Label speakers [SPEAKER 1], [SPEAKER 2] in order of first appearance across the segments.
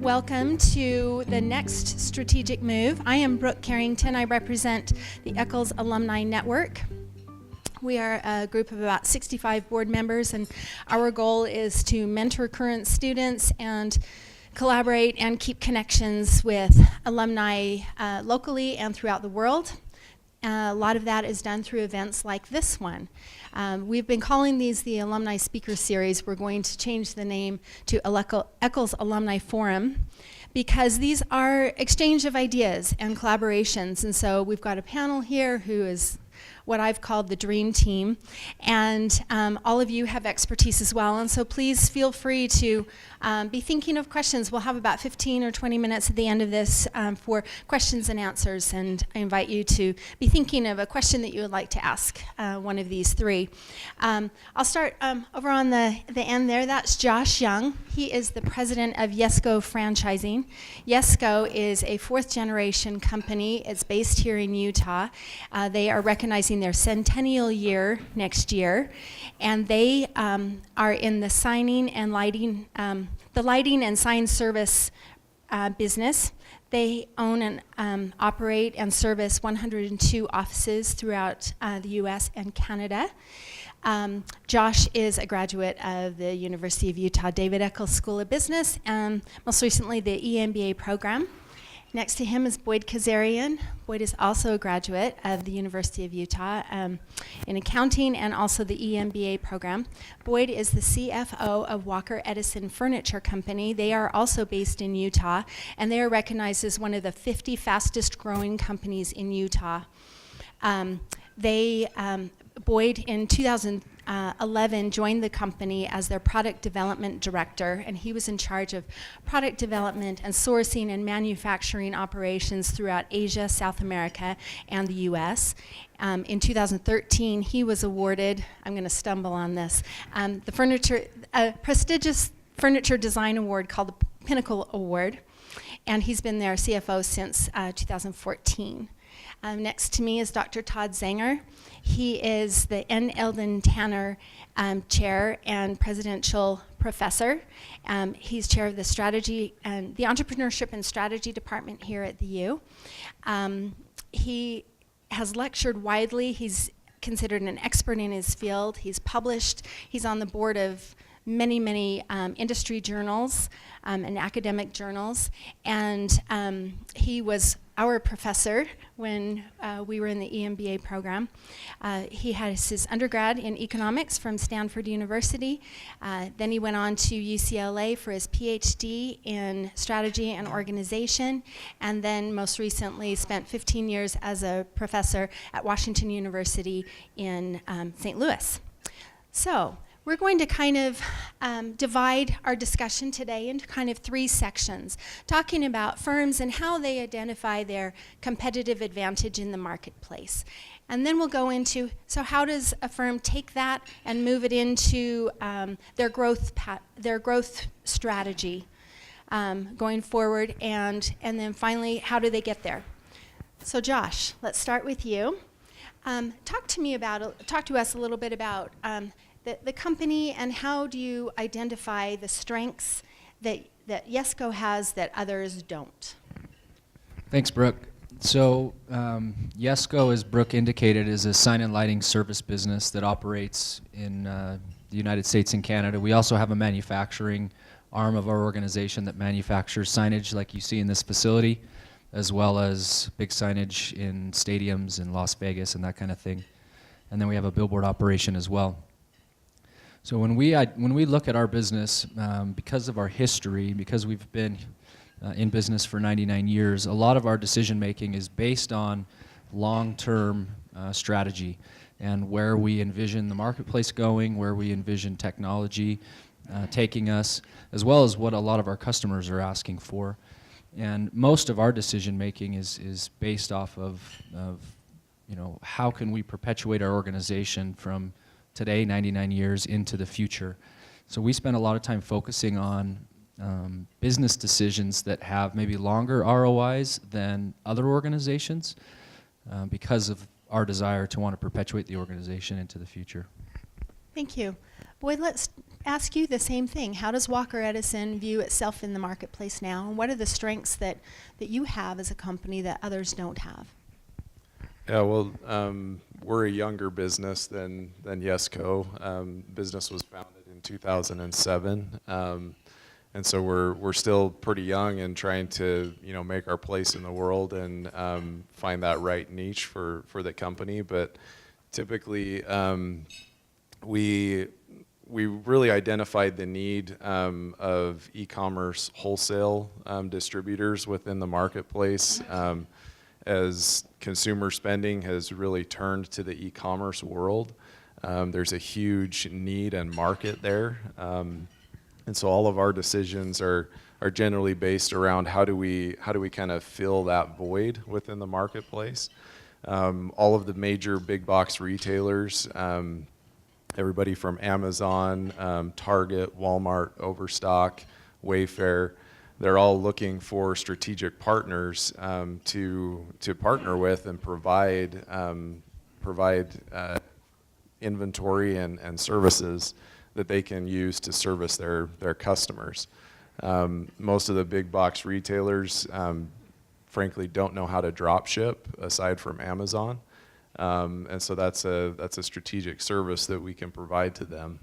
[SPEAKER 1] Welcome to the next strategic move. I am Brooke Karrington. I represent the Eccles Alumni Network. We are a group of about 65 board members, and our goal is to mentor current students and collaborate and keep connections with alumni locally and throughout the world. A lot of that is done through events like this one. We've been calling these the Alumni Speaker Series. We're going to change the name to Eccles Alumni Forum because these are exchange of ideas and collaborations. And so we've got a panel here who is what I've called the dream team, and all of you have expertise as well, and so please feel free to be thinking of questions. We'll have about 15 or 20 minutes at the end of this for questions and answers, and I invite you to be thinking of a question that you would like to ask one of these three. I'll start over on the end there. That's Josh Young. He is the president of YESCO Franchising. YESCO is a fourth generation company. It's based here in Utah. They are recognizing their centennial year next year, and they are in the signing and lighting, the lighting and sign service business. They own and operate and service 102 offices throughout the U.S. and Canada. Josh is a graduate of the University of Utah David Eccles School of Business, and most recently the EMBA program. Next to him is Boyd Kezerian. Boyd is also a graduate of the University of Utah in accounting and also the EMBA program. Boyd is the CFO of Walker Edison Furniture Company. They are also based in Utah, and they are recognized as one of the 50 fastest growing companies in Utah. Boyd in 2011 joined the company as their product development director, and he was in charge of product development and sourcing and manufacturing operations throughout Asia, South America, and the US. In 2013, he was awarded, I'm going to stumble on this, the prestigious furniture design award called the Pinnacle Award, and he's been their CFO since 2014. Next to me is Dr. Todd Sanger. He is the N. Eldon Tanner Chair and Presidential Professor. He's chair of the Strategy and the Entrepreneurship and Strategy Department here at the U. He has lectured widely. He's considered an expert in his field. He's published. He's on the board of many industry journals and academic journals, and he was our professor when we were in the EMBA program. He has his undergrad in economics from Stanford University. Then he went on to UCLA for his PhD in strategy and organization, and then most recently spent 15 years as a professor at Washington University in St. Louis. So we're going to kind of divide our discussion today into kind of three sections, talking about firms and how they identify their competitive advantage in the marketplace. And then we'll go into, so how does a firm take that and move it into their growth strategy going forward, and then finally, how do they get there? So Josh, let's start with you. Talk to us a little bit about the company, and how do you identify the strengths that YESCO has that others don't?
[SPEAKER 2] Thanks, Brooke. So YESCO, as Brooke indicated, is a sign and lighting service business that operates in the United States and Canada. We also have a manufacturing arm of our organization that manufactures signage like you see in this facility, as well as big signage in stadiums in Las Vegas and that kind of thing. And then we have a billboard operation as well. So when we look at our business, because of our history, because we've been in business for 99 years, a lot of our decision making is based on long-term strategy and where we envision the marketplace going, where we envision technology taking us, as well as what a lot of our customers are asking for. And most of our decision making is based off of how can we perpetuate our organization from today, 99 years, into the future. So we spend a lot of time focusing on business decisions that have maybe longer ROIs than other organizations because of our desire to want to perpetuate the organization into the future.
[SPEAKER 1] Thank you. Boyd, let's ask you the same thing. How does Walker Edison view itself in the marketplace now? And what are the strengths that you have as a company that others don't have?
[SPEAKER 3] Yeah, well, we're a younger business than YESCO. Business was founded in 2007, and so we're still pretty young and trying to make our place in the world and find that right niche for the company. But typically, we really identified the need of e-commerce wholesale distributors within the marketplace. As consumer spending has really turned to the e-commerce world, there's a huge need and market there. And so all of our decisions are generally based around how do we kind of fill that void within the marketplace. All of the major big box retailers, everybody from Amazon, Target, Walmart, Overstock, Wayfair, they're all looking for strategic partners to partner with and provide inventory and services that they can use to service their customers. Most of the big box retailers, frankly, don't know how to drop ship aside from Amazon, and so that's a strategic service that we can provide to them.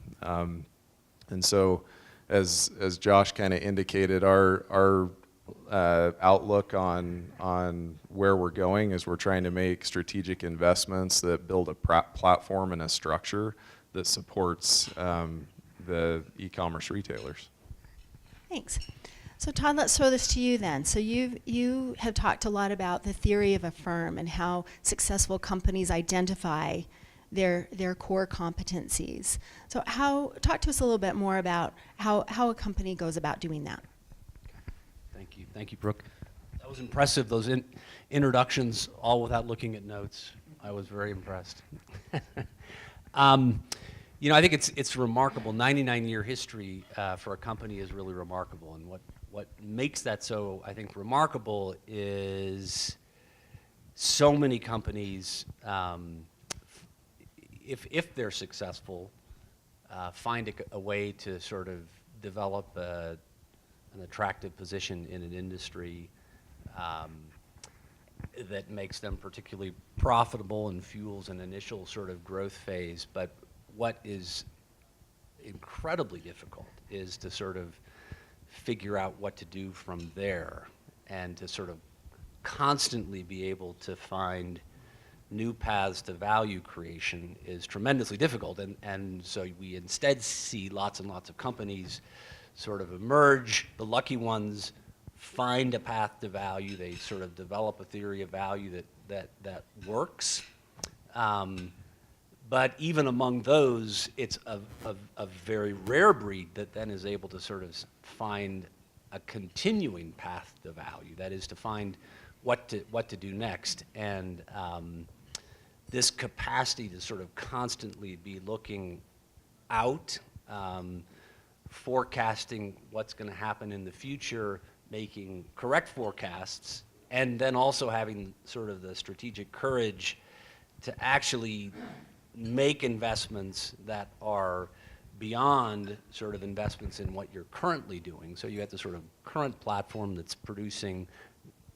[SPEAKER 3] And so, as Josh kind of indicated, our outlook on where we're going is we're trying to make strategic investments that build a platform and a structure that supports the e-commerce retailers.
[SPEAKER 1] Thanks. So Todd, let's throw this to you then. So you have talked a lot about the theory of a firm and how successful companies identify their core competencies. So talk to us a little bit more about how a company goes about doing that.
[SPEAKER 4] Thank you, Brooke. That was impressive, those introductions, all without looking at notes. I was very impressed. I think it's remarkable. 99-year history for a company is really remarkable, and what makes that so, I think, remarkable is so many companies, if they're successful, find a way to sort of develop an attractive position in an industry that makes them particularly profitable and fuels an initial sort of growth phase. But what is incredibly difficult is to sort of figure out what to do from there and to sort of constantly be able to find new paths to value creation is tremendously difficult. And so we instead see lots and lots of companies sort of emerge. The lucky ones find a path to value. They sort of develop a theory of value that works. But even among those, it's a very rare breed that then is able to sort of find a continuing path to value. That is, to find what to do next. And this capacity to sort of constantly be looking out, forecasting what's going to happen in the future, making correct forecasts, and then also having sort of the strategic courage to actually make investments that are beyond sort of investments in what you're currently doing. So you have the sort of current platform that's producing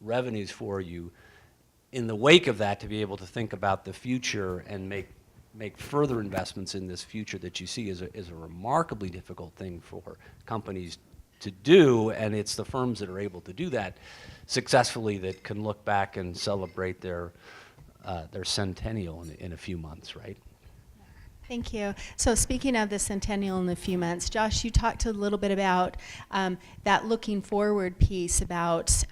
[SPEAKER 4] revenues for you. In the wake of that, to be able to think about the future and make further investments in this future that you see is a remarkably difficult thing for companies to do, and it's the firms that are able to do that successfully that can look back and celebrate their centennial in a few months, right?
[SPEAKER 1] Thank you. So speaking of the centennial in a few months, Josh, you talked a little bit about that looking forward piece about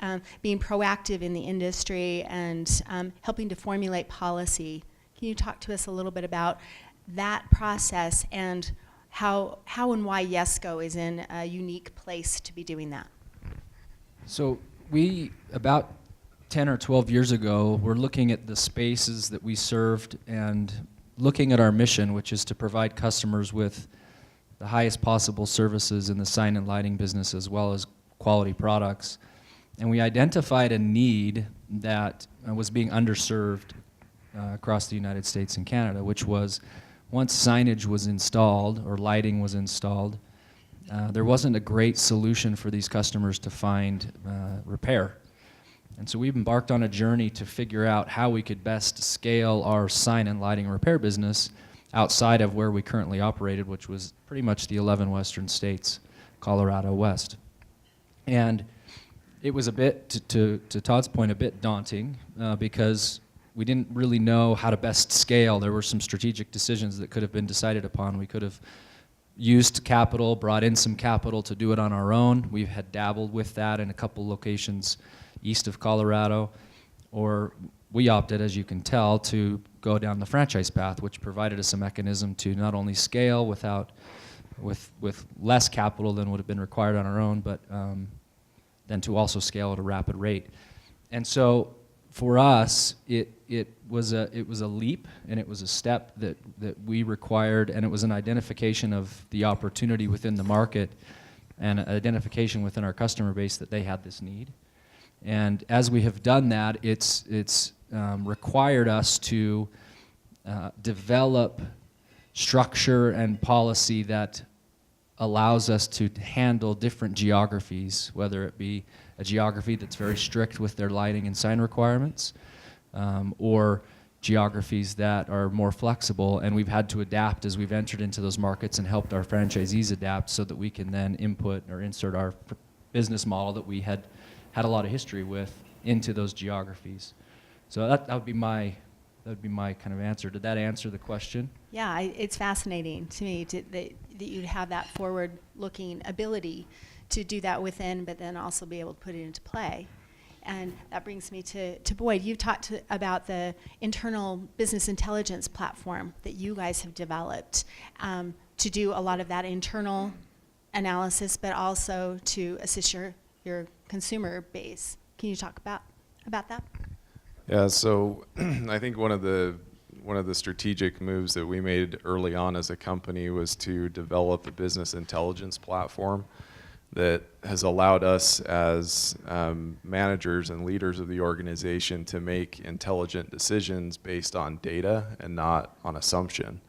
[SPEAKER 1] being proactive in the industry and helping to formulate policy. Can you talk to us a little bit about that process and how and why YESCO is in a unique place to be doing that?
[SPEAKER 2] So we, about 10 or 12 years ago, were looking at the spaces that we served and looking at our mission, which is to provide customers with the highest possible services in the sign and lighting business as well as quality products. And we identified a need that was being underserved across the United States and Canada, which was once signage was installed or lighting was installed, there wasn't a great solution for these customers to find repair. And so we've embarked on a journey to figure out how we could best scale our sign and lighting repair business outside of where we currently operated, which was pretty much the 11 western states, Colorado west. And it was a bit, to Todd's point, a bit daunting because we didn't really know how to best scale. There were some strategic decisions that could have been decided upon. We could have used capital, brought in some capital to do it on our own. We had dabbled with that in a couple locations east of Colorado, or we opted, as you can tell, to go down the franchise path, which provided us a mechanism to not only scale with less capital than would have been required on our own, but then to also scale at a rapid rate. And so for us, it was a leap, and it was a step that we required, and it was an identification of the opportunity within the market and an identification within our customer base that they had this need. And as we have done that, it's required us to develop structure and policy that allows us to handle different geographies, whether it be a geography that's very strict with their lighting and sign requirements, or geographies that are more flexible. And we've had to adapt as we've entered into those markets and helped our franchisees adapt so that we can then input or insert our business model that we had a lot of history with into those geographies. So that would be my kind of answer. Did that answer the question?
[SPEAKER 1] Yeah, it's fascinating to me that you'd have that forward-looking ability to do that within, but then also be able to put it into play. And that brings me to Boyd. You've talked about the internal business intelligence platform that you guys have developed to do a lot of that internal analysis, but also to assist your consumer base. Can you talk about that?
[SPEAKER 3] Yeah, so I think one of the strategic moves that we made early on as a company was to develop a business intelligence platform that has allowed us as managers and leaders of the organization to make intelligent decisions based on data and not on assumption.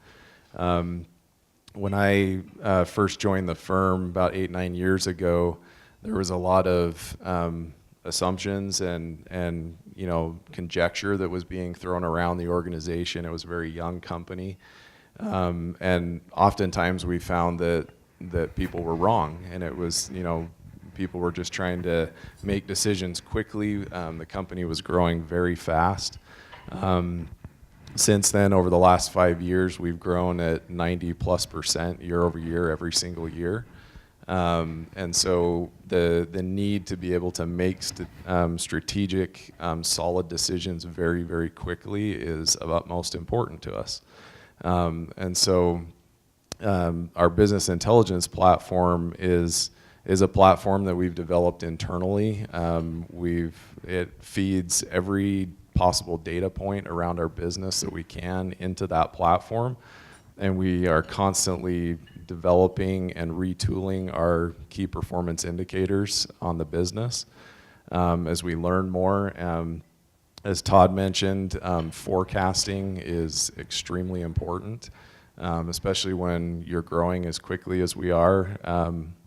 [SPEAKER 3] When I first joined the firm about 8-9 years ago, there was a lot of assumptions and conjecture that was being thrown around the organization. It was a very young company, and oftentimes we found that people were wrong, and it was people were just trying to make decisions quickly. The company was growing very fast. Since then, over the last 5 years, we've grown at 90+% year over year, every single year. And so the need to be able to make strategic, solid decisions very, very quickly is of utmost importance to us. And so our business intelligence platform is a platform that we've developed internally. It feeds every possible data point around our business that we can into that platform, and we are constantly developing and retooling our key performance indicators on the business as we learn more. As Todd mentioned, forecasting is extremely important, especially when you're growing as quickly as we are.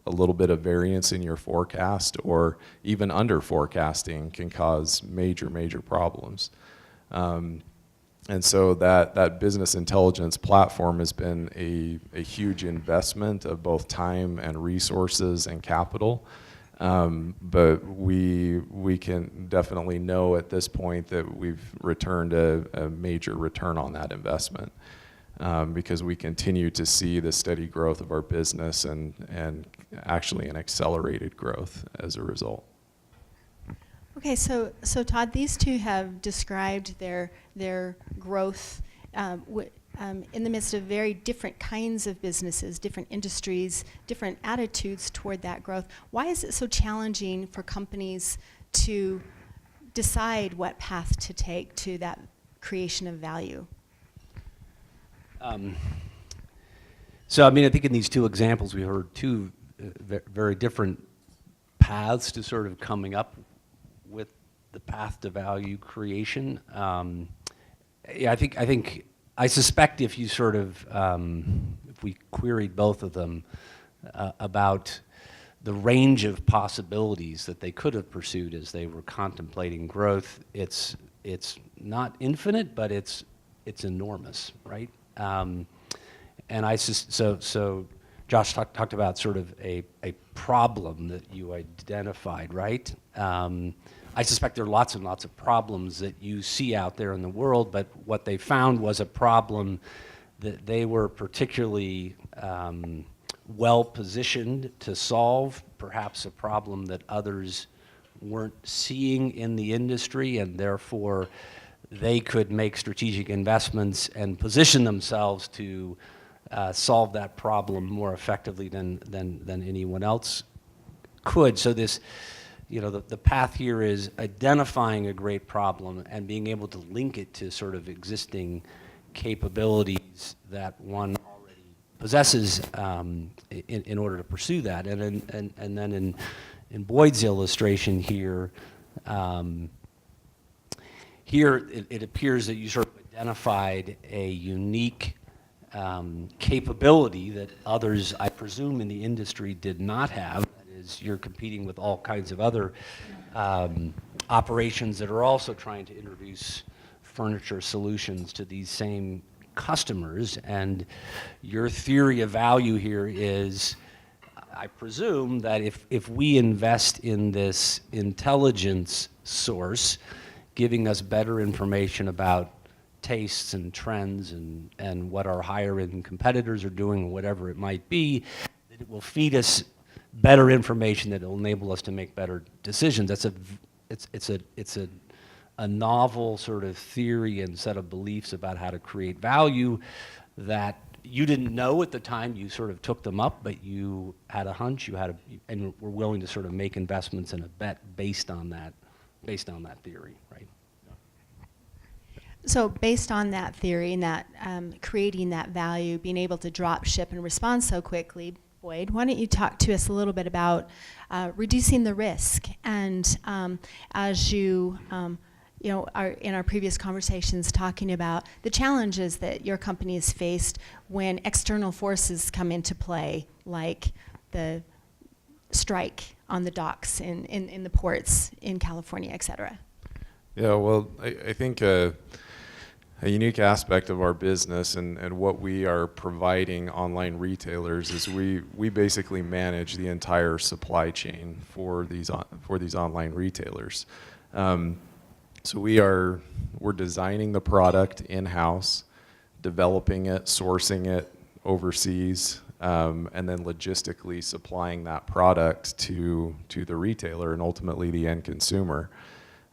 [SPEAKER 3] A little bit of variance in your forecast or even under forecasting can cause major, major problems. And so that business intelligence platform has been a huge investment of both time and resources and capital. But we can definitely know at this point that we've returned a major return on that investment, because we continue to see the steady growth of our business and actually an accelerated growth as a result.
[SPEAKER 1] Okay, so Todd, these two have described their growth in the midst of very different kinds of businesses, different industries, different attitudes toward that growth. Why is it so challenging for companies to decide what path to take to that creation of value?
[SPEAKER 4] So, I think in these two examples, we heard two very different paths to sort of coming up with the path to value creation. Yeah, I suspect if you sort of, if we queried both of them about the range of possibilities that they could have pursued as they were contemplating growth, it's not infinite, but it's enormous, right? And so Josh talked about sort of a problem that you identified, right? I suspect there are lots and lots of problems that you see out there in the world, but what they found was a problem that they were particularly well positioned to solve, perhaps a problem that others weren't seeing in the industry, and therefore they could make strategic investments and position themselves to solve that problem more effectively than anyone else could. So this, the path here is identifying a great problem and being able to link it to sort of existing capabilities that one already possesses in order to pursue that. And then in Boyd's illustration here, it appears that you sort of identified a unique capability that others, I presume, in the industry did not have. That is, you're competing with all kinds of other operations that are also trying to introduce furniture solutions to these same customers. And your theory of value here is, I presume, that if we invest in this intelligence source, giving us better information about tastes and trends and what our higher end competitors are doing, or whatever it might be, that it will feed us better information that will enable us to make better decisions. It's a novel sort of theory and set of beliefs about how to create value that you didn't know at the time you sort of took them up, but you had a hunch, and were willing to sort of make investments and a bet based on that theory, right?
[SPEAKER 1] So based on that theory and that creating that value, being able to drop ship and respond so quickly, Boyd, why don't you talk to us a little bit about reducing the risk, and as you are in our previous conversations talking about the challenges that your company has faced when external forces come into play, like the strike on the docks in the ports in California, et cetera.
[SPEAKER 3] Yeah, well, I think a unique aspect of our business and what we are providing online retailers is we basically manage the entire supply chain for these online retailers. So we're designing the product in-house, developing it, sourcing it overseas, and then logistically supplying that product to the retailer and ultimately the end consumer.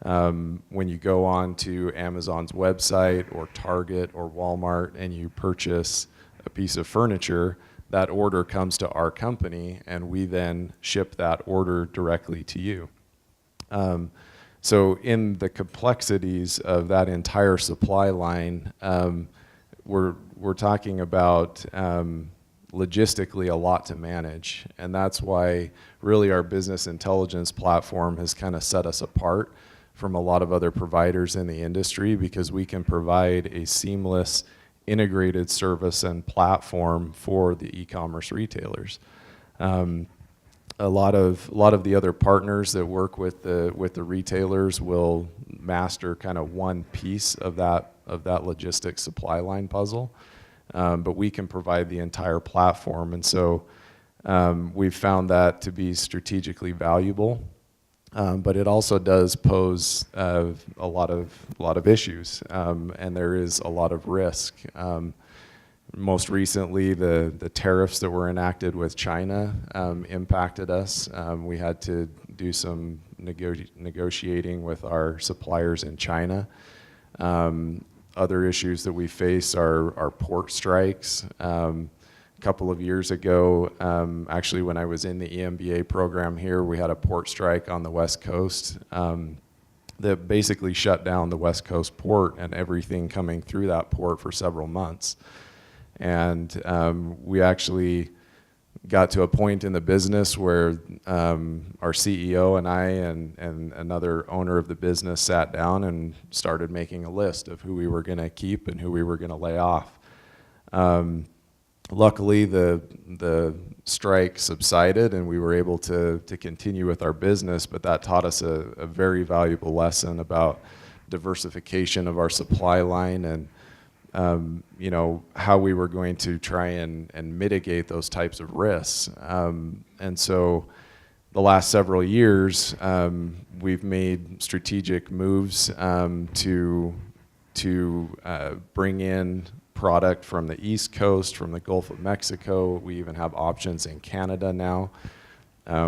[SPEAKER 3] When you go on to Amazon's website or Target or Walmart and you purchase a piece of furniture, that order comes to our company and we then ship that order directly to you. So in the complexities of that entire supply line, we're talking about logistically a lot to manage, and that's why really our business intelligence platform has kind of set us apart from a lot of other providers in the industry, because we can provide a seamless integrated service and platform for the e-commerce retailers. A lot of the other partners that work with the retailers will master kind of one piece of that logistics supply line puzzle, but we can provide the entire platform, and so we've found that to be strategically valuable. But it also does pose a lot of issues, and there is a lot of risk. Most recently, the tariffs that were enacted with China impacted us. We had to do some negotiating with our suppliers in China. Other issues that we face are port strikes. A couple of years ago, actually when I was in the EMBA program here, we had a port strike on the West Coast that basically shut down the West Coast port and everything coming through that port for several months. And we actually got to a point in the business where our CEO and I and another owner of the business sat down and started making a list of who we were going to keep and who we were going to lay off. Luckily, the strike subsided and we were able to continue with our business, but that taught us a very valuable lesson about diversification of our supply line and you know, how we were going to try and mitigate those types of risks. And so the last several years, we've made strategic moves to bring in product from the East Coast, from the Gulf of Mexico. We even have options in Canada now.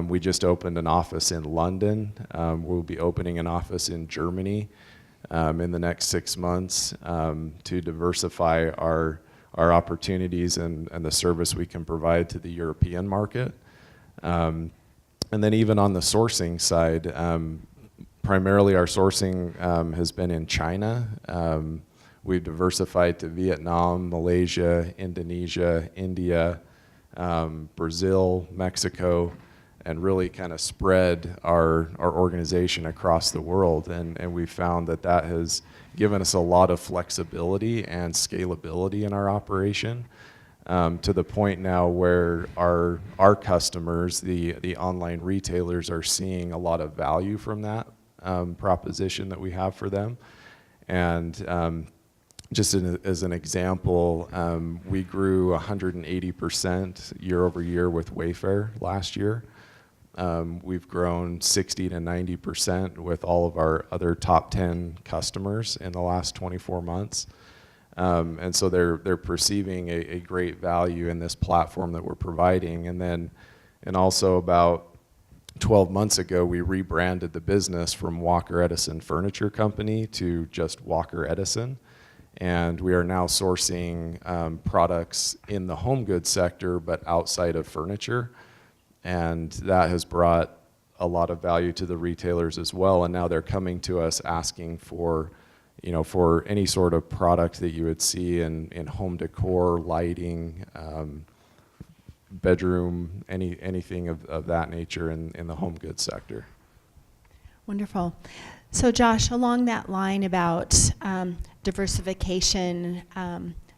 [SPEAKER 3] We just opened an office in London. We'll be opening an office in Germany in the next 6 months to diversify our opportunities and the service we can provide to the European market. And then even on the sourcing side, primarily our sourcing has been in China. We've diversified to Vietnam, Malaysia, Indonesia, India, Brazil, Mexico, and really kind of spread our organization across the world. And we've found that that has given us a lot of flexibility and scalability in our operation, to the point now where our customers, the online retailers, are seeing a lot of value from that proposition that we have for them. And just as an example, we grew 180% year over year with Wayfair last year. We've grown 60 to 90% with all of our other top 10 customers in the last 24 months. And so they're perceiving a great value in this platform that we're providing. And also about 12 months ago, we rebranded the business from Walker Edison Furniture Company to just Walker Edison. And we are now sourcing products in the home goods sector, but outside of furniture. And that has brought a lot of value to the retailers as well. And now they're coming to us asking for, you know, for any sort of product that you would see in home decor, lighting, bedroom, anything of that nature in the home goods sector.
[SPEAKER 1] Wonderful. So Josh, along that line about diversification,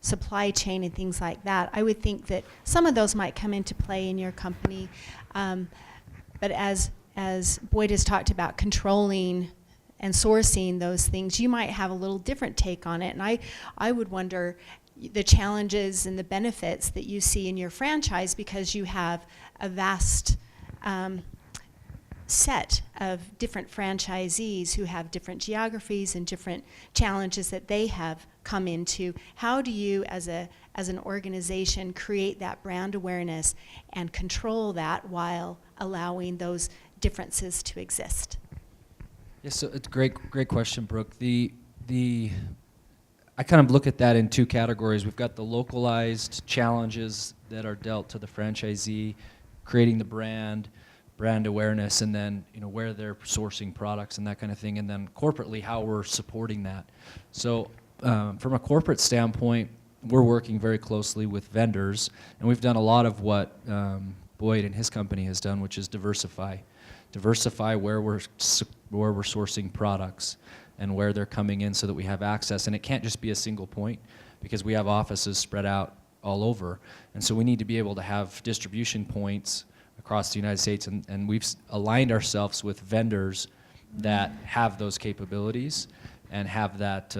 [SPEAKER 1] supply chain and things like that, I would think that some of those might come into play in your company. But as Boyd has talked about controlling and sourcing those things, you might have a little different take on it. And I would wonder the challenges and the benefits that you see in your franchise, because you have a vast set of different franchisees who have different geographies and different challenges that they have come into. How do you, as an organization, create that brand awareness and control that while allowing those differences to exist?
[SPEAKER 2] Yes, so it's a great question, Brooke. I kind of look at that in two categories. We've got the localized challenges that are dealt to the franchisee, creating the brand awareness, and then, you know, where they're sourcing products and that kind of thing, and then corporately how we're supporting that. So from a corporate standpoint, we're working very closely with vendors, and we've done a lot of what Boyd and his company has done, which is diversify where we're sourcing products and where they're coming in, so that we have access. And it can't just be a single point, because we have offices spread out all over, and so we need to be able to have distribution points across the United States, and we've aligned ourselves with vendors that have those capabilities and have that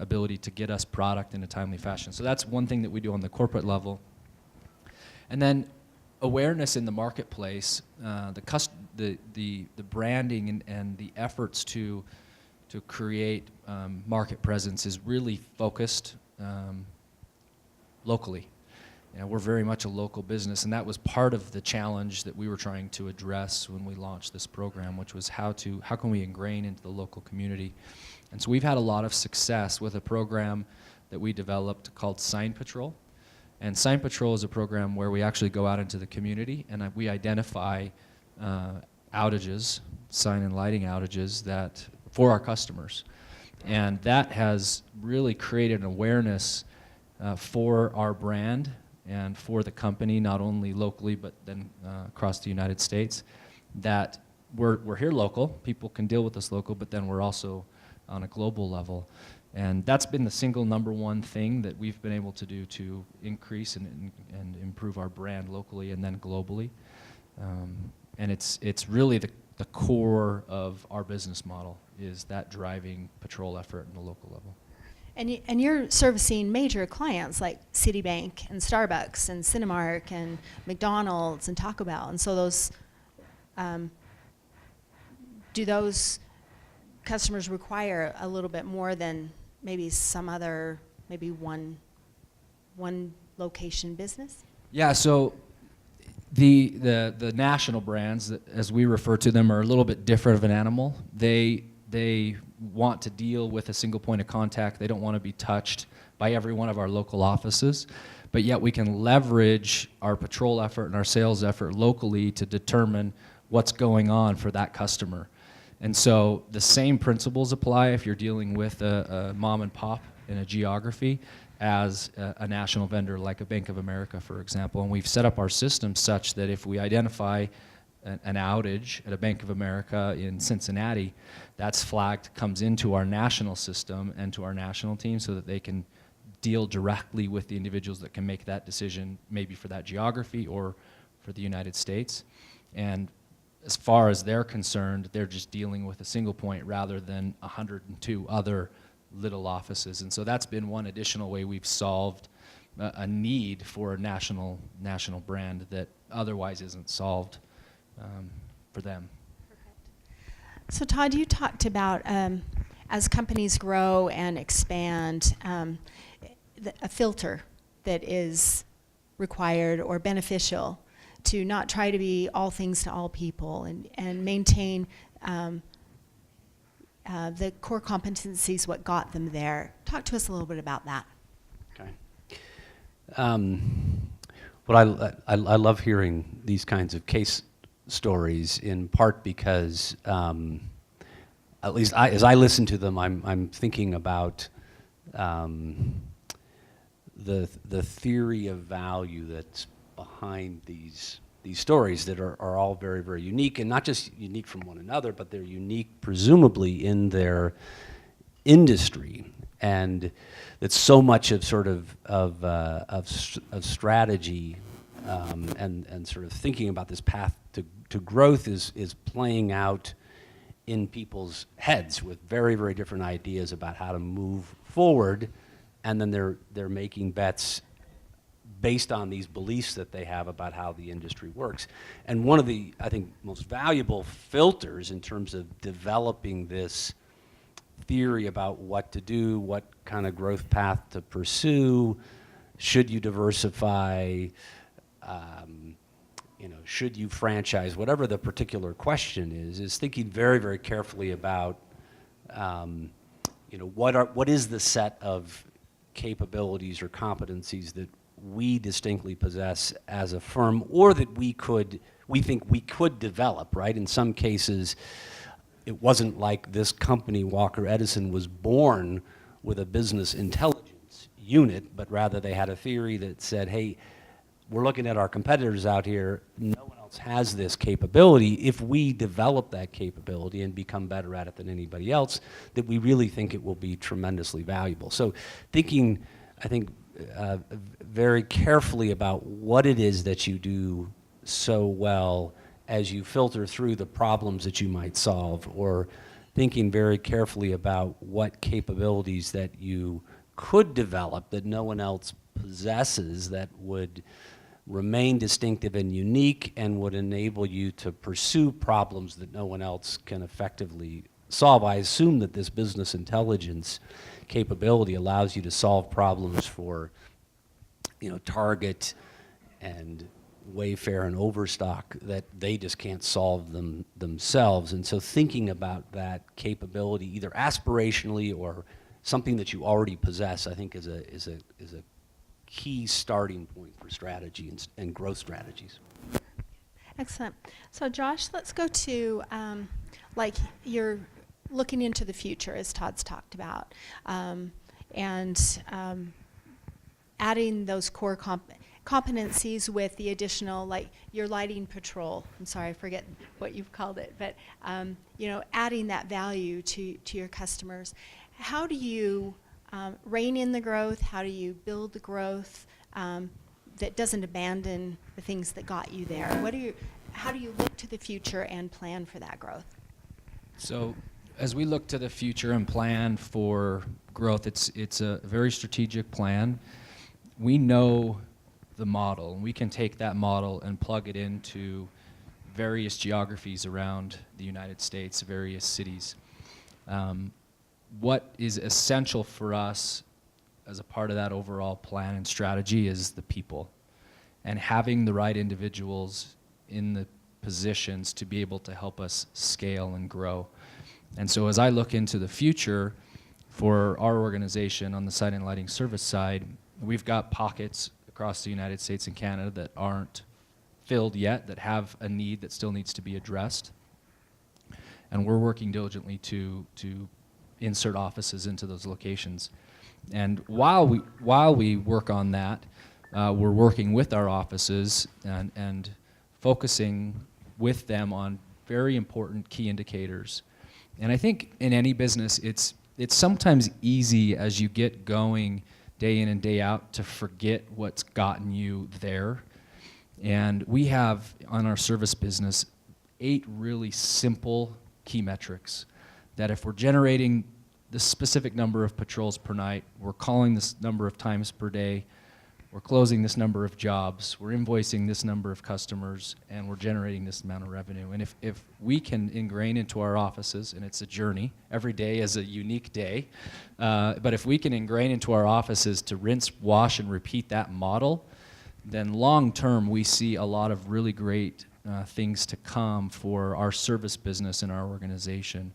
[SPEAKER 2] ability to get us product in a timely fashion. So that's one thing that we do on the corporate level. And then awareness in the marketplace, the branding and the efforts to create market presence is really focused locally. You know, we're very much a local business, and that was part of the challenge that we were trying to address when we launched this program, which was how can we ingrain into the local community. And so we've had a lot of success with a program that we developed called Sign Patrol. And Sign Patrol is a program where we actually go out into the community and we identify outages, sign and lighting outages for our customers. And that has really created an awareness for our brand and for the company, not only locally but then across the United States, that we're here local, people can deal with us local, but then we're also on a global level. And that's been the single number one thing that we've been able to do to increase and improve our brand locally and then globally. And it's really the core of our business model, is that driving patrol effort in the local level.
[SPEAKER 1] And you're servicing major clients like Citibank and Starbucks and Cinemark and McDonald's and Taco Bell. And so those, do those customers require a little bit more than maybe some other, maybe one location business?
[SPEAKER 2] Yeah, so the national brands, as we refer to them, are a little bit different of an animal. They want to deal with a single point of contact. They don't want to be touched by every one of our local offices, but yet we can leverage our patrol effort and our sales effort locally to determine what's going on for that customer. And so the same principles apply if you're dealing with a mom and pop in a geography as a national vendor like a Bank of America, for example. And we've set up our system such that if we identify an outage at a Bank of America in Cincinnati, that's flagged, comes into our national system and to our national team so that they can deal directly with the individuals that can make that decision, maybe for that geography or for the United States. And as far as they're concerned, they're just dealing with a single point rather than 102 other little offices. And so that's been one additional way we've solved a need for a national brand that otherwise isn't solved for them.
[SPEAKER 1] Perfect. So Todd, you talked about as companies grow and expand, a filter that is required or beneficial to not try to be all things to all people and maintain the core competencies, what got them there. Talk to us a little bit about that.
[SPEAKER 4] Okay. Well, I love hearing these kinds of case stories, in part because, at least as I listen to them, I'm thinking about the theory of value that's behind these stories that are all very, very unique, and not just unique from one another, but they're unique presumably in their industry. And that so much of sort of strategy and sort of thinking about this path to growth is playing out in people's heads with very, very different ideas about how to move forward, and then they're making bets based on these beliefs that they have about how the industry works. And one of the, I think, most valuable filters in terms of developing this theory about what to do, what kind of growth path to pursue, should you diversify, should you franchise, whatever the particular question is thinking very, very carefully about, what is the set of capabilities or competencies that we distinctly possess as a firm, or that we think we could develop, right? In some cases, it wasn't like this company, Walker Edison, was born with a business intelligence unit, but rather they had a theory that said, hey, we're looking at our competitors out here, no one else has this capability. If we develop that capability and become better at it than anybody else, that we really think it will be tremendously valuable. So thinking, I think, very carefully about what it is that you do so well as you filter through the problems that you might solve, or thinking very carefully about what capabilities that you could develop that no one else possesses that would remain distinctive and unique and would enable you to pursue problems that no one else can effectively solve. I assume that this business intelligence capability allows you to solve problems for, Target and Wayfair and Overstock that they just can't solve them themselves. And so thinking about that capability, either aspirationally or something that you already possess, I think is a key starting point for strategy and growth strategies.
[SPEAKER 1] Excellent. So Josh, let's go to you're looking into the future, as Todd's talked about, and adding those core competencies with the additional, like your lighting patrol. I'm sorry, I forget what you've called it, but adding that value to your customers. How do you rein in the growth? How do you build the growth that doesn't abandon the things that got you there? How do you look to the future and plan for that growth?
[SPEAKER 2] So as we look to the future and plan for growth, it's a very strategic plan. We know the model, and we can take that model and plug it into various geographies around the United States, various cities. What is essential for us as a part of that overall plan and strategy is the people, and having the right individuals in the positions to be able to help us scale and grow. And so as I look into the future for our organization on the Sight and Lighting Service side, we've got pockets across the United States and Canada that aren't filled yet, that have a need that still needs to be addressed. And we're working diligently to insert offices into those locations. And while we work on that, we're working with our offices and focusing with them on very important key indicators. And I think in any business, it's sometimes easy as you get going day in and day out to forget what's gotten you there. And we have on our service business 8 really simple key metrics that if we're generating this specific number of patrols per night, we're calling this number of times per day, we're closing this number of jobs, we're invoicing this number of customers, and we're generating this amount of revenue. And if we can ingrain into our offices, and it's a journey, every day is a unique day, but if we can ingrain into our offices to rinse, wash, and repeat that model, then long term we see a lot of really great things to come for our service business and our organization.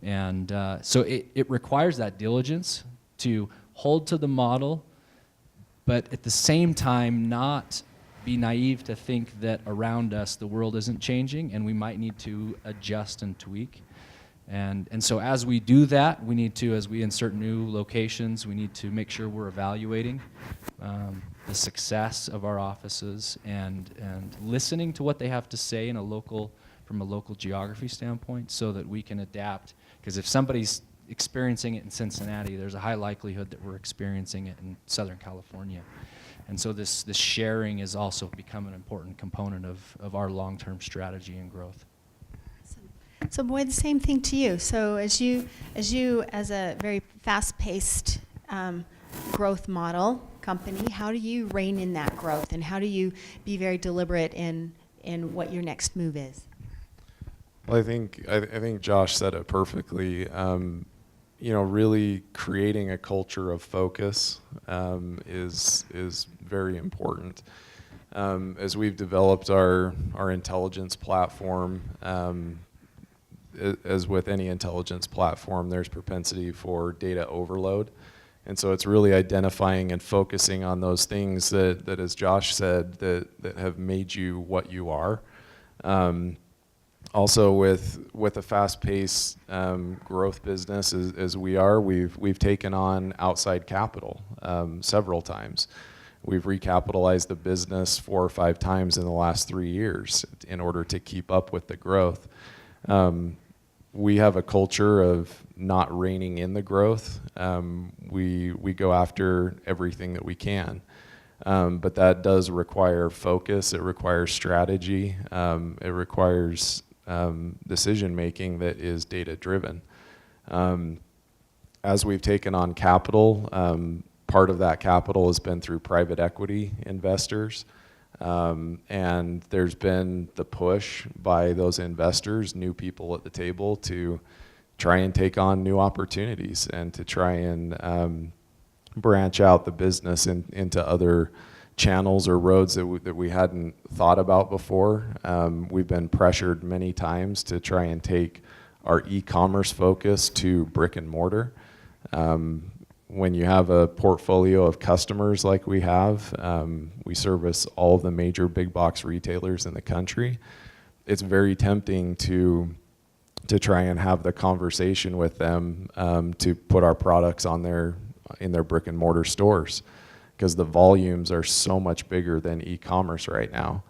[SPEAKER 2] And so it requires that diligence to hold to the model, but at the same time not be naive to think that around us the world isn't changing and we might need to adjust and tweak. And so as we do that, we need to, as we insert new locations, we need to make sure we're evaluating the success of our offices and listening to what they have to say in from a local geography standpoint so that we can adapt. Because if somebody's experiencing it in Cincinnati, there's a high likelihood that we're experiencing it in Southern California. And so this sharing has also become an important component of our long-term strategy and growth.
[SPEAKER 1] So boy, the same thing to you. So as you as a very fast-paced growth model company, how do you rein in that growth, and how do you be very deliberate in what your next move is?
[SPEAKER 3] Well, I think Josh said it perfectly. Really creating a culture of focus is very important. As we've developed our intelligence platform, as with any intelligence platform, there's propensity for data overload. And so it's really identifying and focusing on those things that as Josh said, that have made you what you are. Also with a fast-paced growth business as we are, we've taken on outside capital several times. We've recapitalized the business 4 or 5 times in the last 3 years in order to keep up with the growth. We have a culture of not reining in the growth. We go after everything that we can. But that does require focus, it requires strategy, it requires decision making that is data driven. As we've taken on capital, part of that capital has been through private equity investors. And there's been the push by those investors, new people at the table, to try and take on new opportunities and to try and branch out the business into other channels or roads that we hadn't thought about before. We've been pressured many times to try and take our e-commerce focus to brick and mortar. When you have a portfolio of customers like we have, we service all of the major big box retailers in the country. It's very tempting to try and have the conversation with them to put our products in their brick and mortar stores, because the volumes are so much bigger than e-commerce right now.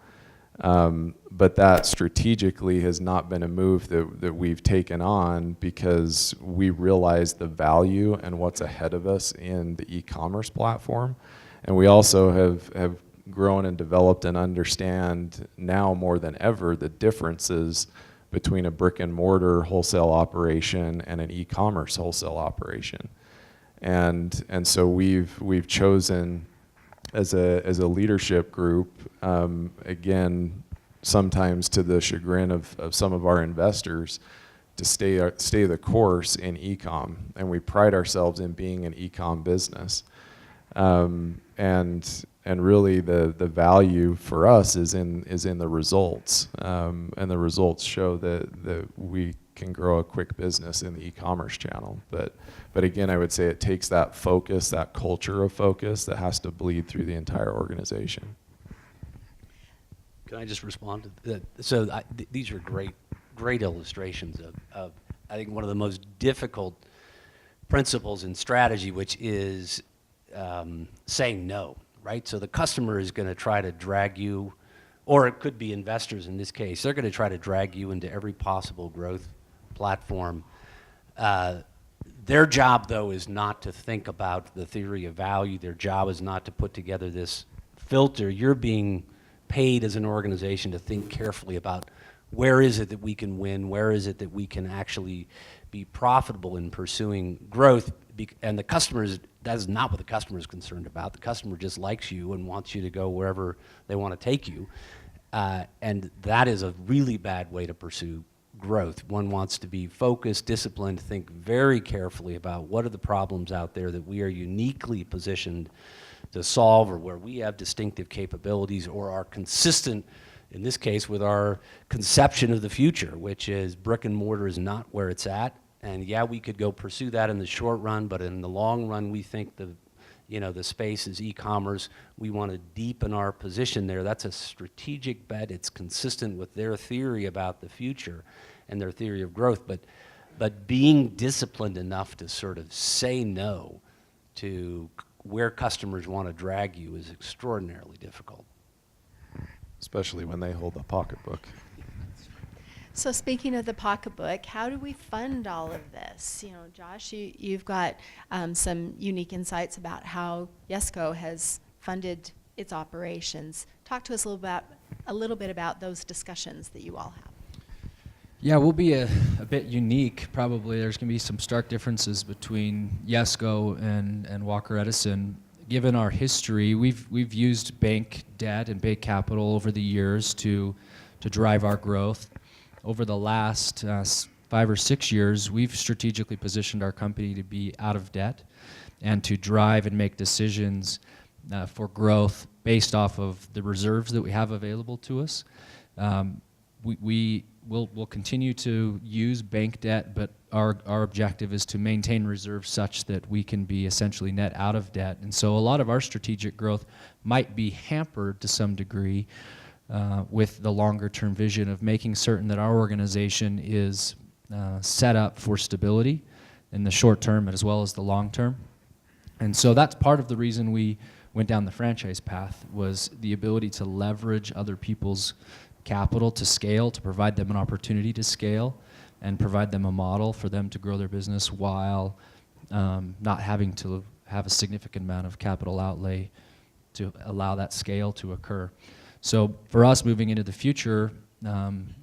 [SPEAKER 3] But that strategically has not been a move that we've taken on, because we realize the value and what's ahead of us in the e-commerce platform. And we also have grown and developed and understand now more than ever the differences between a brick and mortar wholesale operation and an e-commerce wholesale operation. And so we've chosen as a leadership group, again, sometimes to the chagrin of some of our investors, to stay the course in e-com, and we pride ourselves in being an e-com business. And really the value for us is in the results, and the results show that we can grow a quick business in the e-commerce channel. But again, I would say it takes that focus, that culture of focus that has to bleed through the entire organization.
[SPEAKER 4] Can I just respond to that? So these are great illustrations of I think one of the most difficult principles in strategy, which is saying no, right? So the customer is going to try to drag you, or it could be investors in this case, they're going to try to drag you into every possible growth platform. Their job, though, is not to think about the theory of value. Their job is not to put together this filter. You're being paid as an organization to think carefully about where is it that we can win, where is it that we can actually be profitable in pursuing growth. And the customers, that is not what the customer is concerned about. The customer just likes you and wants you to go wherever they want to take you. And that is a really bad way to pursue growth. One wants to be focused, disciplined, think very carefully about what are the problems out there that we are uniquely positioned to solve, or where we have distinctive capabilities or are consistent, in this case, with our conception of the future, which is brick and mortar is not where it's at. And yeah, we could go pursue that in the short run, but in the long run, we think the space is e-commerce. We want to deepen our position there. That's a strategic bet. It's consistent with their theory about the future and their theory of growth. But being disciplined enough to sort of say no to where customers want to drag you is extraordinarily difficult.
[SPEAKER 3] Especially when they hold the pocketbook.
[SPEAKER 1] So speaking of the pocketbook, how do we fund all of this? You know, Josh, you've got some unique insights about how YESCO has funded its operations. Talk to us a little bit about those discussions that you all have.
[SPEAKER 2] Yeah, we'll be a bit unique. Probably there's going to be some stark differences between YESCO and Walker Edison. Given our history, we've used bank debt and bank capital over the years to drive our growth. Over the last 5 or 6 years, we've strategically positioned our company to be out of debt and to drive and make decisions for growth based off of the reserves that we have available to us. We'll continue to use bank debt, but our objective is to maintain reserves such that we can be essentially net out of debt. And so a lot of our strategic growth might be hampered to some degree with the longer-term vision of making certain that our organization is set up for stability in the short term as well as the long term. And so that's part of the reason we went down the franchise path, was the ability to leverage other people's capital to scale, to provide them an opportunity to scale, and provide them a model for them to grow their business while not having to have a significant amount of capital outlay to allow that scale to occur. So for us moving into the future,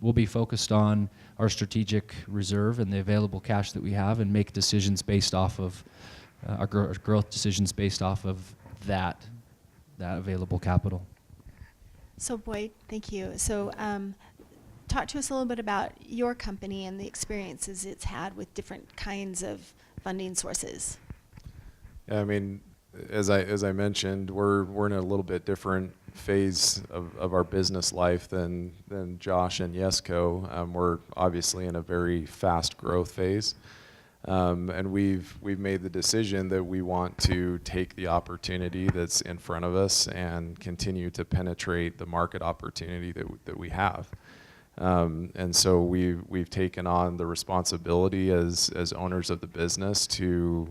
[SPEAKER 2] we'll be focused on our strategic reserve and the available cash that we have, and make decisions based off of our growth decisions based off of that available capital.
[SPEAKER 1] So Boyd, thank you. So talk to us a little bit about your company and the experiences it's had with different kinds of funding sources.
[SPEAKER 3] Yeah, I mean, as I mentioned, we're in a little bit different phase of our business life than Josh and YESCO. We're obviously in a very fast growth phase, and we've made the decision that we want to take the opportunity that's in front of us and continue to penetrate the market opportunity that we have. And so we've taken on the responsibility as owners of the business to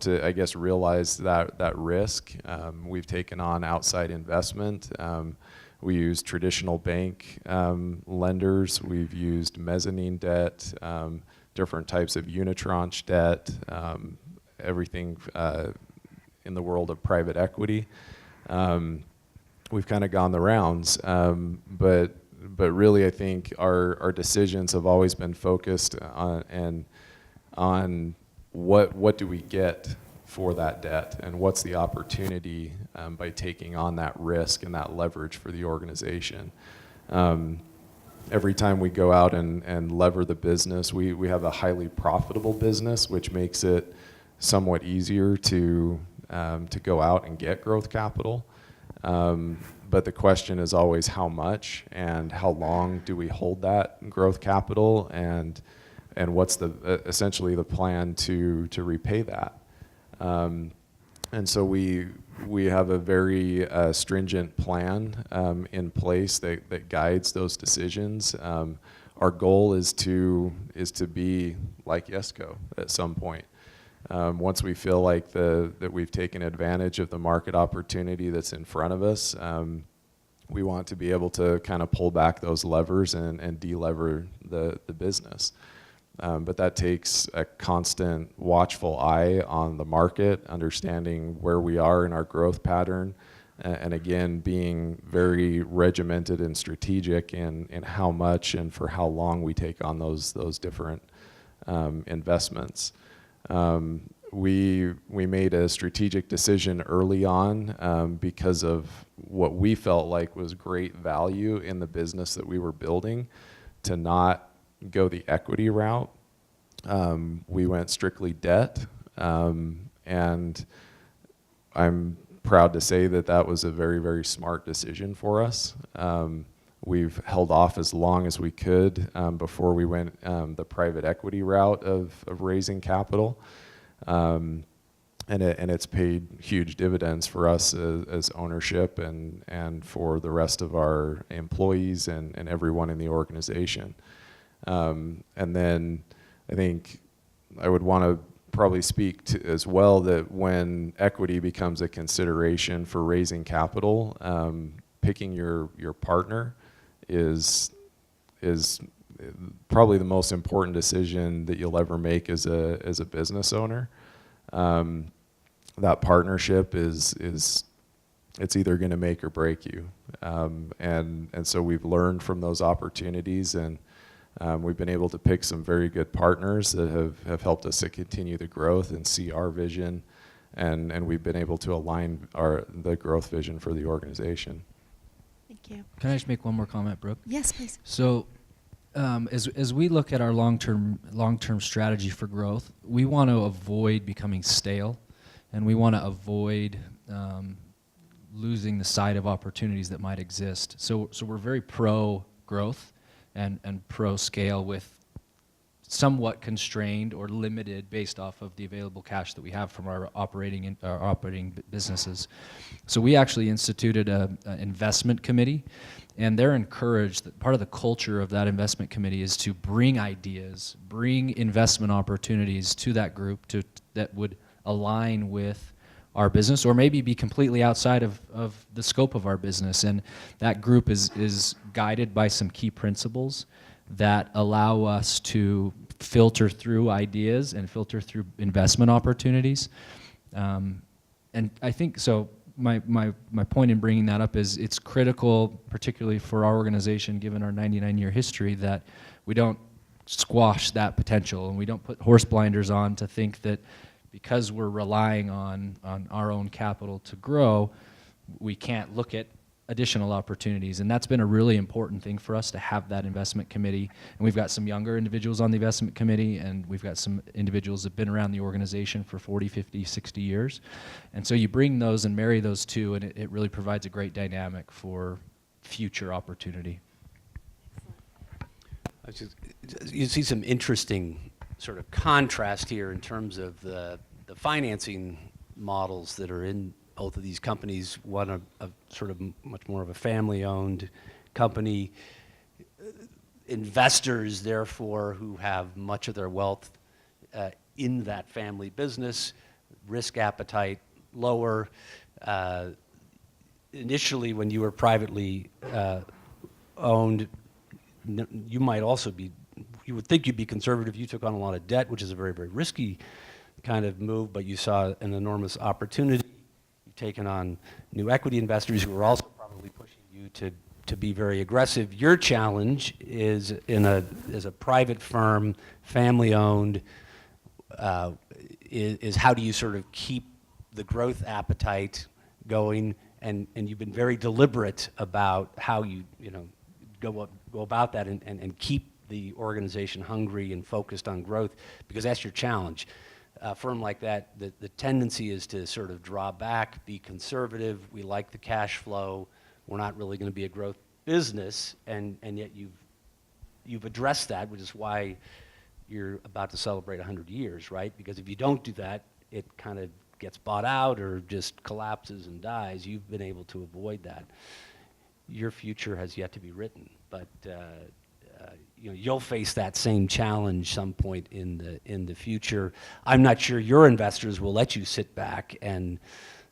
[SPEAKER 3] to, I guess, realize that risk, we've taken on outside investment. We use traditional bank lenders. We've used mezzanine debt, different types of unitranche debt, everything in the world of private equity. We've kind of gone the rounds, but really I think our decisions have always been focused on what do we get for that debt, and what's the opportunity by taking on that risk and that leverage for the organization. Every time we go out and lever the business, we have a highly profitable business, which makes it somewhat easier to go out and get growth capital. But the question is always how much and how long do we hold that growth capital, and what's essentially the plan to repay that. And so we have a very stringent plan in place that guides those decisions. Our goal is to be like YESCO at some point. Once we feel like that we've taken advantage of the market opportunity that's in front of us, we want to be able to kind of pull back those levers and de-lever the business. But that takes a constant watchful eye on the market, understanding where we are in our growth pattern, and again, being very regimented and strategic in how much and for how long we take on those different investments. We made a strategic decision early on because of what we felt like was great value in the business that we were building, to not go the equity route. We went strictly debt, and I'm proud to say that was a very, very smart decision for us. We've held off as long as we could before we went the private equity route of raising capital, and it's paid huge dividends for us as ownership and for the rest of our employees and everyone in the organization. And then I think I would want to probably speak to as well that when equity becomes a consideration for raising capital, picking your partner is probably the most important decision that you'll ever make as a business owner. That partnership is it's either going to make or break you, and so we've learned from those opportunities, and we've been able to pick some very good partners that have helped us to continue the growth and see our vision, and we've been able to align the growth vision for the organization.
[SPEAKER 1] Thank you.
[SPEAKER 2] Can I just make one more comment, Brooke?
[SPEAKER 1] Yes, please.
[SPEAKER 2] So, as we look at our long-term strategy for growth, we want to avoid becoming stale, and we want to avoid losing the sight of opportunities that might exist. So we're very pro growth and pro scale, with somewhat constrained or limited based off of the available cash that we have from our operating businesses. So we actually instituted an investment committee, and they're encouraged that part of the culture of that investment committee is to bring ideas, bring investment opportunities to that group that would align with our business, or maybe be completely outside of the scope of our business. And that group is guided by some key principles that allow us to filter through ideas and filter through investment opportunities. And I think so. My point in bringing that up is it's critical, particularly for our organization, given our 99-year history, that we don't squash that potential, and we don't put horse blinders on to think that because we're relying on our own capital to grow, we can't look at additional opportunities. And that's been a really important thing for us, to have that investment committee. And we've got some younger individuals on the investment committee, and we've got some individuals that have been around the organization for 40, 50, 60 years. And so you bring those and marry those two, and it really provides a great dynamic for future opportunity.
[SPEAKER 4] You see some interesting sort of contrast here in terms of the financing models that are in both of these companies. One a sort of much more of a family-owned company, investors therefore who have much of their wealth in that family business. risk appetite lower. Initially, when you were privately owned, you might also be, you would think you'd be conservative. You took on a lot of debt, which is a very, very risky kind of move, but you saw an enormous opportunity. You've taken on new equity investors who are also probably pushing you to be very aggressive. Your challenge is as a private firm, family owned, is how do you sort of keep the growth appetite going, and you've been very deliberate about how you go about that and keep the organization hungry and focused on growth, because that's your challenge. A firm like that, the tendency is to sort of draw back, be conservative. We like the cash flow. We're not really going to be a growth business, and yet you've addressed that, which is why you're about to celebrate 100 years, right? Because if you don't do that, it kind of gets bought out or just collapses and dies. You've been able to avoid that. Your future has yet to be written, but you'll face that same challenge some point in the future. I'm not sure your investors will let you sit back and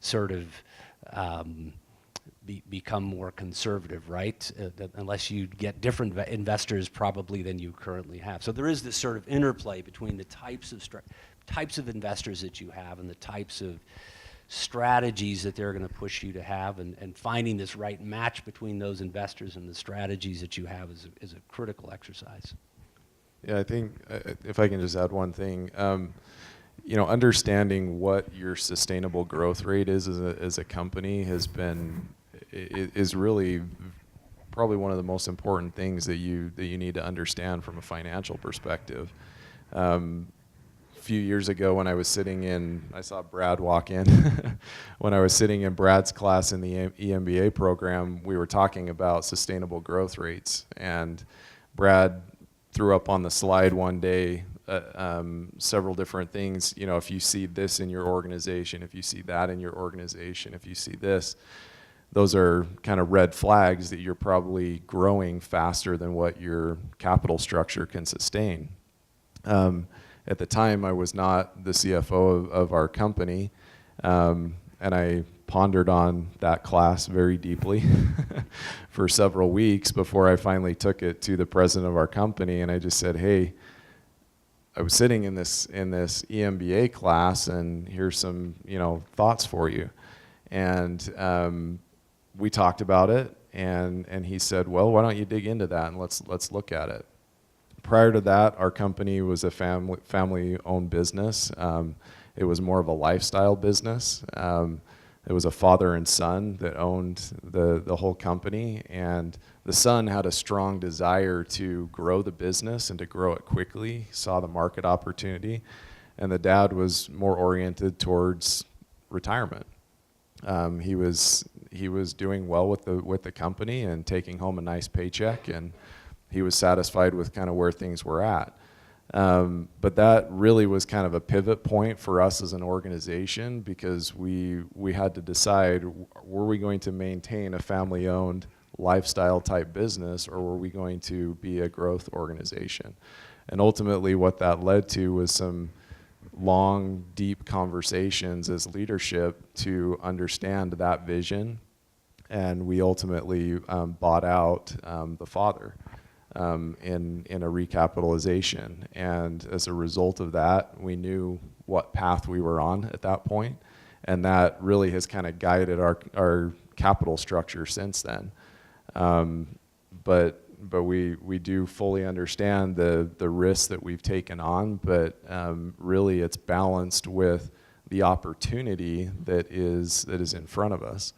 [SPEAKER 4] sort of become more conservative, right? Unless you get different investors probably than you currently have. So there is this sort of interplay between the types of investors that you have and the types of strategies that they're going to push you to have, and finding this right match between those investors and the strategies that you have is a critical exercise.
[SPEAKER 3] Yeah, I think if I can just add one thing, understanding what your sustainable growth rate is as a company is really probably one of the most important things that you need to understand from a financial perspective. Few years ago when I was I saw Brad walk in. When I was sitting in Brad's class in the EMBA program, we were talking about sustainable growth rates. And Brad threw up on the slide one day several different things. If you see this in your organization, if you see that in your organization, if you see this, those are kind of red flags that you're probably growing faster than what your capital structure can sustain. At the time, I was not the CFO of our company, and I pondered on that class very deeply for several weeks before I finally took it to the president of our company, and I just said, hey, I was sitting in this EMBA class, and here's some thoughts for you. And we talked about it, and he said, well, why don't you dig into that and let's look at it. Prior to that, our company was a family-owned business. It was more of a lifestyle business. It was a father and son that owned the whole company, and the son had a strong desire to grow the business and to grow it quickly, saw the market opportunity, and the dad was more oriented towards retirement. He was doing well with the company and taking home a nice paycheck, and he was satisfied with kind of where things were at. But that really was kind of a pivot point for us as an organization, because we had to decide, were we going to maintain a family-owned lifestyle type business, or were we going to be a growth organization? And ultimately what that led to was some long, deep conversations as leadership to understand that vision. And we ultimately bought out the father in a recapitalization. And as a result of that, we knew what path we were on at that point. And that really has kind of guided our capital structure since then. But we do fully understand the risks that we've taken on, but really it's balanced with the opportunity that is in front of us.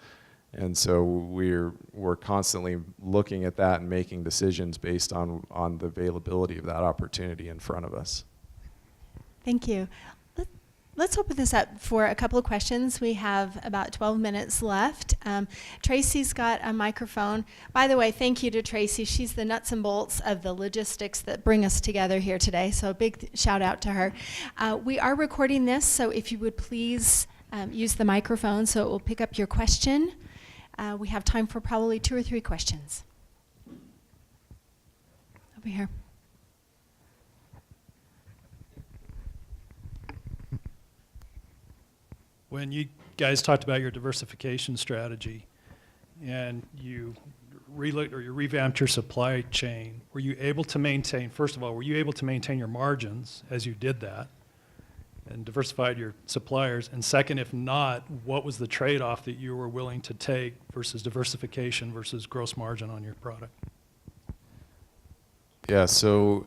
[SPEAKER 3] And so we're constantly looking at that and making decisions based on the availability of that opportunity in front of us.
[SPEAKER 1] Thank you. Let's open this up for a couple of questions. We have about 12 minutes left. Tracy's got a microphone. By the way, thank you to Tracy. She's the nuts and bolts of the logistics that bring us together here today, so a big shout out to her. We are recording this, so if you would please use the microphone so it will pick up your question. We have time for probably 2 or 3 questions. Over here.
[SPEAKER 5] when you guys talked about your diversification strategy and you revamped your supply chain, were you able to maintain, first of all, were you able to maintain your margins as you did that and diversified your suppliers? And second, if not, what was the trade-off that you were willing to take versus diversification versus gross margin on your product?
[SPEAKER 3] Yeah, so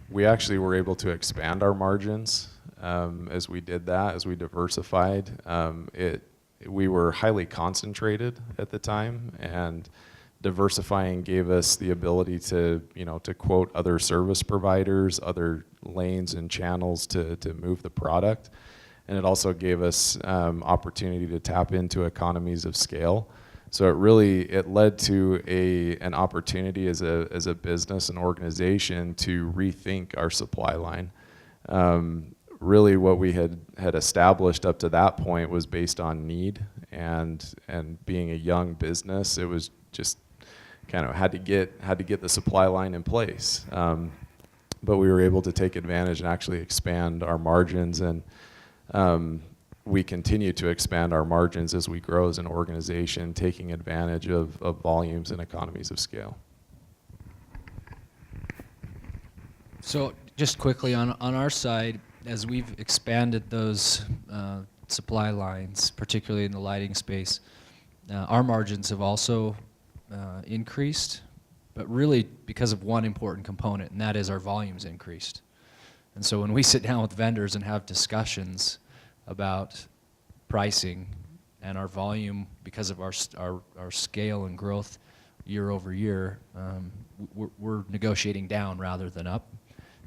[SPEAKER 3] we actually were able to expand our margins as we did that, as we diversified. We were highly concentrated at the time, and diversifying gave us the ability to, to quote other service providers, other lanes and channels to move the product. And it also gave us opportunity to tap into economies of scale. So it led to an opportunity as a business and organization to rethink our supply line. Really what we had established up to that point was based on need, and being a young business, it was just kind of had to get the supply line in place. But we were able to take advantage and actually expand our margins, and we continue to expand our margins as we grow as an organization, taking advantage of volumes and economies of scale.
[SPEAKER 2] So just quickly on our side, as we've expanded those supply lines, particularly in the lighting space, our margins have also increased, but really because of one important component, and that is our volumes increased. And so when we sit down with vendors and have discussions about pricing and our volume, because of our scale and growth year over year, we're negotiating down rather than up,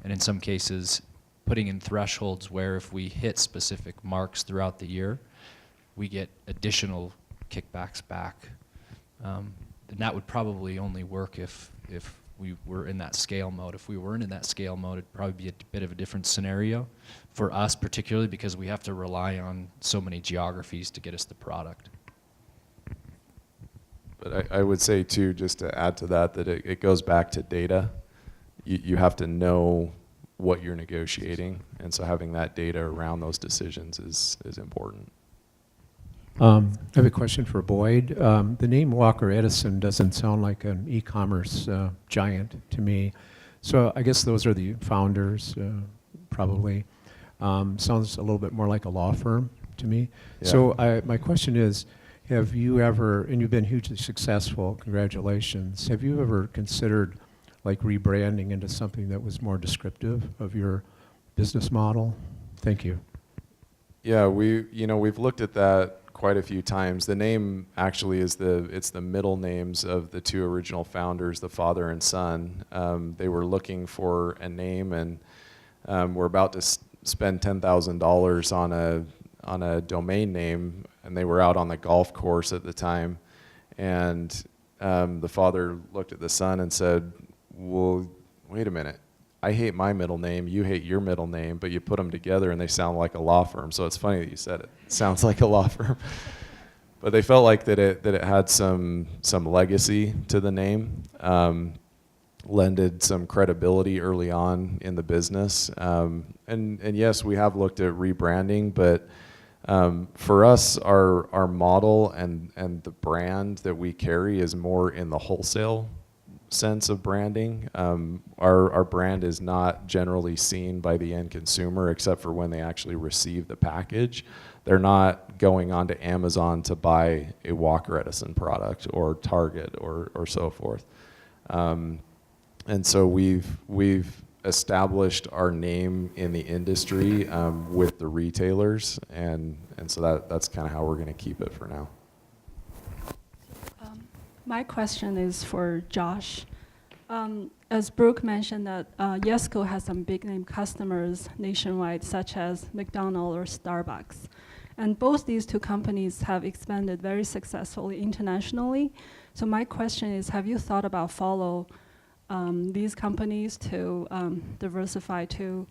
[SPEAKER 2] and in some cases putting in thresholds where if we hit specific marks throughout the year, we get additional kickbacks back. And that would probably only work if we were in that scale mode. If we weren't in that scale mode, it'd probably be a bit of a different scenario for us, particularly because we have to rely on so many geographies to get us the product.
[SPEAKER 3] But I would say too, just to add to that, that it goes back to data. You have to know what you're negotiating, and so having that data around those decisions is important.
[SPEAKER 6] I have a question for Boyd. The name Walker Edison doesn't sound like an e-commerce giant to me. So I guess those are the founders, probably. Sounds a little bit more like a law firm to me.
[SPEAKER 3] Yeah.
[SPEAKER 6] So my question is, have you ever, and you've been hugely successful, congratulations, have you ever considered like rebranding into something that was more descriptive of your business model? Thank you.
[SPEAKER 3] Yeah, we've looked at that quite a few times. The name actually is it's the middle names of the two original founders, the father and son. They were looking for a name, and we're about to spend $10,000 on a domain name, and they were out on the golf course at the time, and the father looked at the son and said, "Well, wait a minute. I hate my middle name, you hate your middle name, but you put them together and they sound like a law firm." So it's funny that you said it. It sounds like a law firm. But they felt like that it had some legacy to the name, lended some credibility early on in the business. And yes, we have looked at rebranding, but for us, our model and the brand that we carry is more in the wholesale sense of branding. Our brand is not generally seen by the end consumer except for when they actually receive the package. They're not going onto Amazon to buy a Walker Edison product or Target or so forth. And so we've established our name in the industry with the retailers, and so that's kind of how we're going to keep it for now.
[SPEAKER 7] My question is for Josh. As Brooke mentioned that YESCO has some big name customers nationwide, such as McDonald's or Starbucks. And both these two companies have expanded very successfully internationally. So my question is, have you thought about follow these companies to diversify to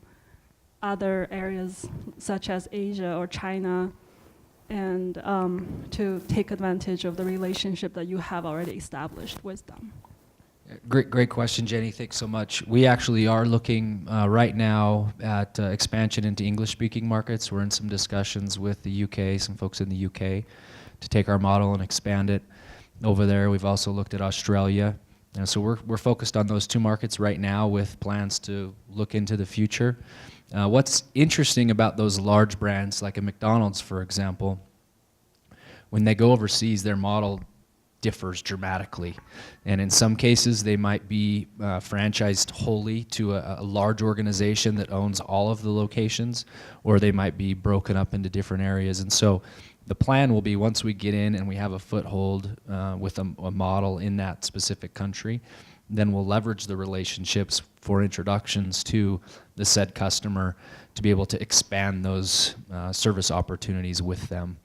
[SPEAKER 7] other areas such as Asia or China, and to take advantage of the relationship that you have already established with them?
[SPEAKER 2] Great question, Jenny. Thanks so much. We actually are looking right now at expansion into English-speaking markets. We're in some discussions with the UK, some folks in the UK, to take our model and expand it over there. We've also looked at Australia. And so we're focused on those two markets right now with plans to look into the future. What's interesting about those large brands, like a McDonald's, for example, when they go overseas, their model differs dramatically. And in some cases, they might be franchised wholly to a large organization that owns all of the locations, or they might be broken up into different areas. And so the plan will be, once we get in and we have a foothold with a model in that specific country, then we'll leverage the relationships for introductions to the said customer to be able to expand those service opportunities with them.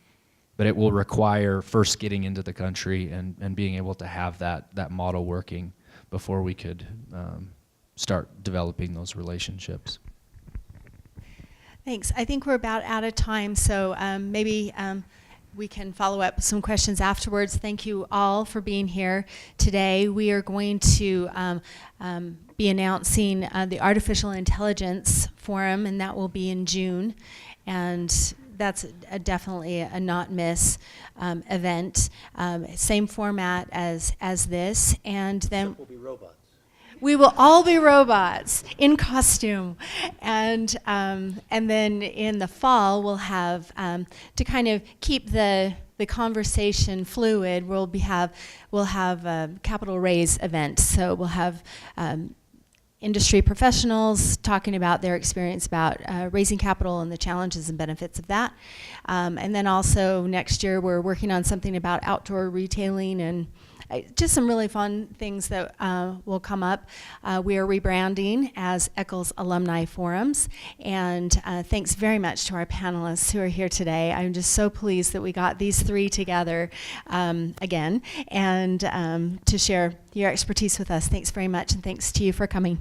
[SPEAKER 2] But it will require first getting into the country and being able to have that model working before we could start developing those relationships.
[SPEAKER 1] Thanks. I think we're about out of time, so maybe we can follow up with some questions afterwards. Thank you all for being here today. We are going to be announcing the Artificial Intelligence Forum, and that will be in June. And that's definitely a not miss event. Same format as this, and then
[SPEAKER 8] We'll be robots.
[SPEAKER 1] we will all be robots in costume, and then in the fall we'll have to kind of keep the conversation fluid. We'll have a capital raise event, so we'll have industry professionals talking about their experience about raising capital and the challenges and benefits of that. And then also next year we're working on something about outdoor retailing and just some really fun things that will come up. We are rebranding as Eccles Alumni Forums, and thanks very much to our panelists who are here today. I'm just so pleased that we got these three together again, and to share your expertise with us. Thanks very much, and thanks to you for coming.